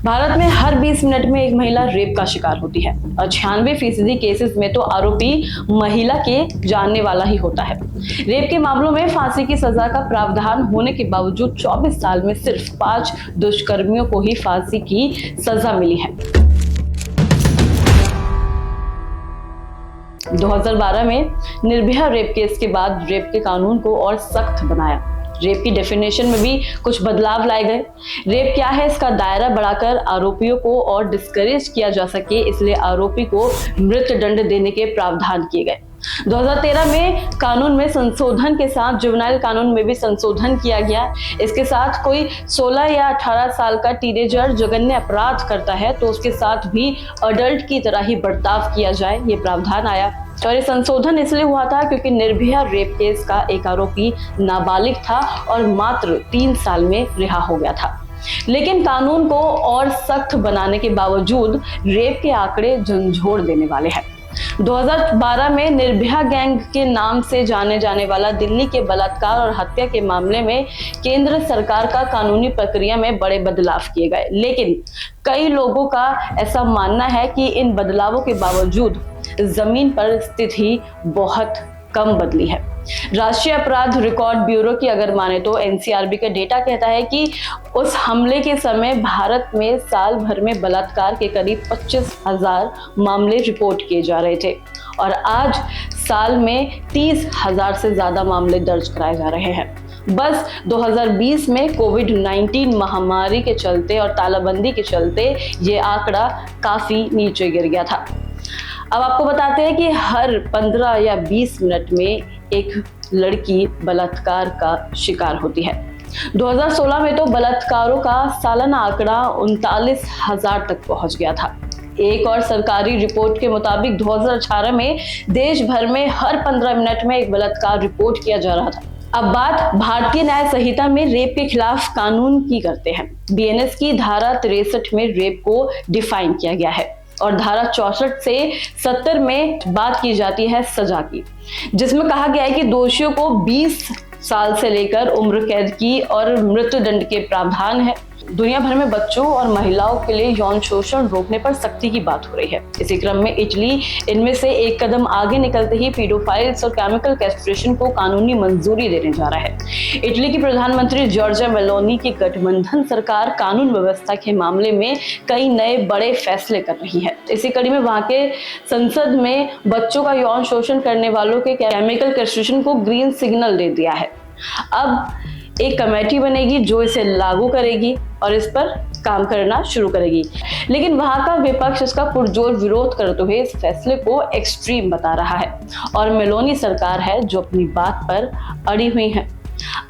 भारत में हर 20 मिनट में एक महिला रेप का शिकार होती है और 96% केसेस में तो आरोपी महिला के जानने वाला ही होता है। रेप के मामलों में फांसी की सजा का प्रावधान होने के बावजूद 24 साल में सिर्फ 5 दुष्कर्मियों को ही फांसी की सजा मिली है। 2012 में निर्भया रेप केस के बाद रेप के कानून को और सख्त बनाया। रेप की डेफिनेशन में भी कुछ बदलाव लाए गए। रेप क्या है इसका दायरा बढ़ाकर आरोपियों को और डिस्करेज किया जा सके, इसलिए आरोपी को मृत्युदंड देने के प्रावधान किए गए। 2013 में कानून में संशोधन के साथ जुवेनाइल कानून में भी संशोधन किया गया। इसके साथ कोई 16 या 18 साल का टीनेजर जघन्य अपराध करता है तो उसके साथ भी अडल्ट की तरह ही बर्ताव किया जाए, ये प्रावधान आया। और ये संशोधन इसलिए हुआ था क्योंकि निर्भया रेप केस का एक आरोपी नाबालिग था और मात्र 3 साल में रिहा हो गया था। लेकिन कानून को और सख्त बनाने के बावजूद रेप के आंकड़े झंझोड़ देने वाले हैं। 2012 में निर्भया गैंग के नाम से जाने जाने वाला दिल्ली के बलात्कार और हत्या के मामले में केंद्र सरकार का कानूनी प्रक्रिया में बड़े बदलाव किए गए, लेकिन कई लोगों का ऐसा मानना है कि इन बदलावों के बावजूद जमीन पर स्थिति बहुत कम बदली है। राष्ट्रीय अपराध रिकॉर्ड ब्यूरो की अगर माने तो एनसीआरबी का डेटा कहता है कि उस हमले के समय भारत में साल भर में बलात्कार के करीब 25,000 मामले रिपोर्ट किए जा रहे थे और आज साल में 30,000 से ज्यादा मामले दर्ज कराए जा रहे हैं। बस 2020 में कोविड-19 महामारी के चलते और तालाबंदी के चलते ये आंकड़ा काफी नीचे गिर गया था। अब आपको बताते हैं कि हर 15 या 20 मिनट में एक लड़की बलात्कार का शिकार होती है। 2016 में तो बलात्कारों का सालाना आंकड़ा 39,000 तक पहुंच गया था। एक और सरकारी रिपोर्ट के मुताबिक 2018 में देश भर में हर 15 मिनट में एक बलात्कार रिपोर्ट किया जा रहा था। अब बात भारतीय न्याय संहिता में रेप के खिलाफ कानून की करते हैं। बीएनएस की धारा 63 में रेप को डिफाइन किया गया है और धारा 64 से 70 में बात की जाती है सजा की, जिसमें कहा गया है कि दोषियों को 20 साल से लेकर उम्र कैद की और मृत्युदंड के प्रावधान है। दुनिया भर में बच्चों और महिलाओं के लिए यौन शोषण रोकने पर सख्ती की बात हो रही है। इसी क्रम में इटली इनमें से एक कदम आगे निकलते ही पीडोफाइल्स और केमिकल कैस्ट्रेशन को कानूनी मंजूरी देने जा रहा है। इटली की प्रधानमंत्री जॉर्जिया मेलोनी की गठबंधन सरकार कानून व्यवस्था के मामले में कई नए बड़े फैसले कर रही है। इसी कड़ी में वहां के संसद में बच्चों का यौन शोषण करने वालों के केमिकल कैस्ट्रेशन को ग्रीन सिग्नल दे दिया है। अब एक कमेटी बनेगी जो इसे लागू करेगी और इस पर काम करना शुरू करेगी, लेकिन वहां का विपक्ष इसका पुरजोर विरोध करते हुए इस फैसले को एक्सट्रीम बता रहा है और मेलोनी सरकार है जो अपनी बात पर अड़ी हुई है।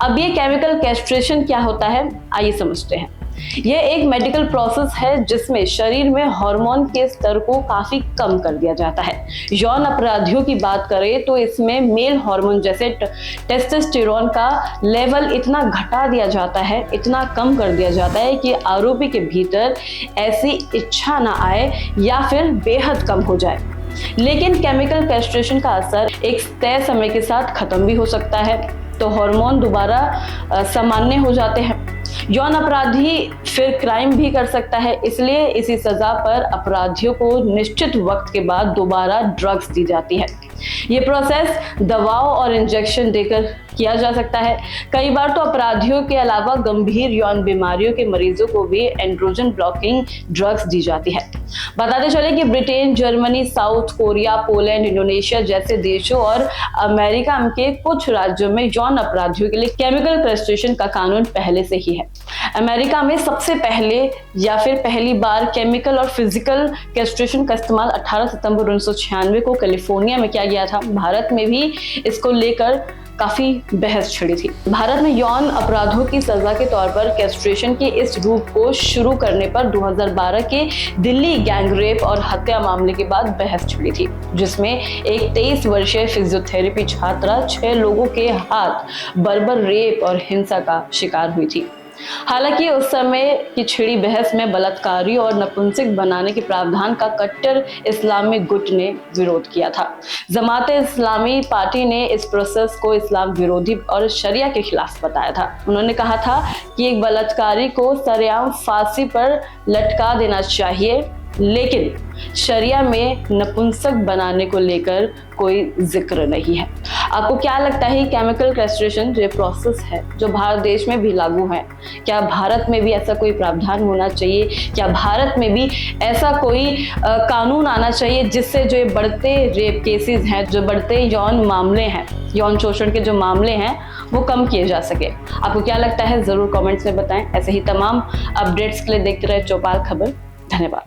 अब ये केमिकल कैस्ट्रेशन क्या होता है, आइए समझते हैं। यह एक मेडिकल प्रोसेस है जिसमें शरीर में हार्मोन के स्तर को काफी कम कर दिया जाता है। यौन अपराधियों की बात करें तो इसमें मेल हार्मोन जैसे टेस्टोस्टेरोन का लेवल इतना घटा दिया जाता है, इतना कम कर दिया जाता है कि आरोपी के भीतर ऐसी इच्छा ना आए या फिर बेहद कम हो जाए। लेकिन केमिकल कैस्ट्रेशन का असर एक तय समय के साथ खत्म भी हो सकता है, तो हार्मोन दोबारा सामान्य हो जाते हैं। यौन अपराधी फिर क्राइम भी कर सकता है, इसलिए इसी सजा पर अपराधियों को निश्चित वक्त के बाद दोबारा ड्रग्स दी जाती है। ये प्रोसेस दवाओं और इंजेक्शन देकर किया जा सकता है। कई बार तो अपराधियों के अलावा गंभीर यौन बीमारियों के मरीजों को भी एंड्रोजन ब्लॉकिंग ड्रग्स दी जाती है। बताते चले कि Britain, Germany, south Korea, Poland, Indonesia जैसे देशों और अमेरिका के कुछ राज्यों में यौन अपराधियों के लिए केमिकल कैस्ट्रेशन का कानून पहले से ही है। अमेरिका में सबसे पहले या फिर पहली बार केमिकल और फिजिकल कैस्ट्रेशन का इस्तेमाल 18 सितंबर 1996 को कैलिफोर्निया में किया गया था। भारत में भी इसको लेकर काफी बहस छिड़ी थी। भारत में यौन अपराधों की सजा के तौर पर कैस्ट्रेशन के इस रूप को शुरू करने पर 2012 के दिल्ली गैंग रेप और हत्या मामले के बाद बहस छिड़ी थी, जिसमें एक 23 वर्षीय फिजियोथेरेपी छात्रा 6 लोगों के हाथ बर्बर रेप और हिंसा का शिकार हुई थी। हालांकि उस समय की छिड़ी बहस में बलात्कारी और नपुंसक बनाने के प्रावधान का कट्टर इस्लामी गुट ने विरोध किया था। जमात इस्लामी पार्टी ने इस प्रोसेस को इस्लाम विरोधी और शरिया के खिलाफ बताया था। उन्होंने कहा था कि एक बलात्कारी को सरेआम फांसी पर लटका देना चाहिए, लेकिन शरिया में नपुंसक बनाने को लेकर कोई जिक्र नहीं है। आपको क्या लगता है केमिकल कैस्ट्रेशन जो प्रोसेस है जो भारत देश में भी लागू है, क्या भारत में भी ऐसा कोई प्रावधान होना चाहिए? क्या भारत में भी ऐसा कोई कानून आना चाहिए जिससे जो बढ़ते रेप केसेस हैं, जो बढ़ते यौन मामले हैं, यौन शोषण के जो मामले हैं वो कम किए जा सके? आपको क्या लगता है जरूर कमेंट्स में बताएं। ऐसे ही तमाम अपडेट्स के लिए देखते रहे चौपाल खबर। धन्यवाद।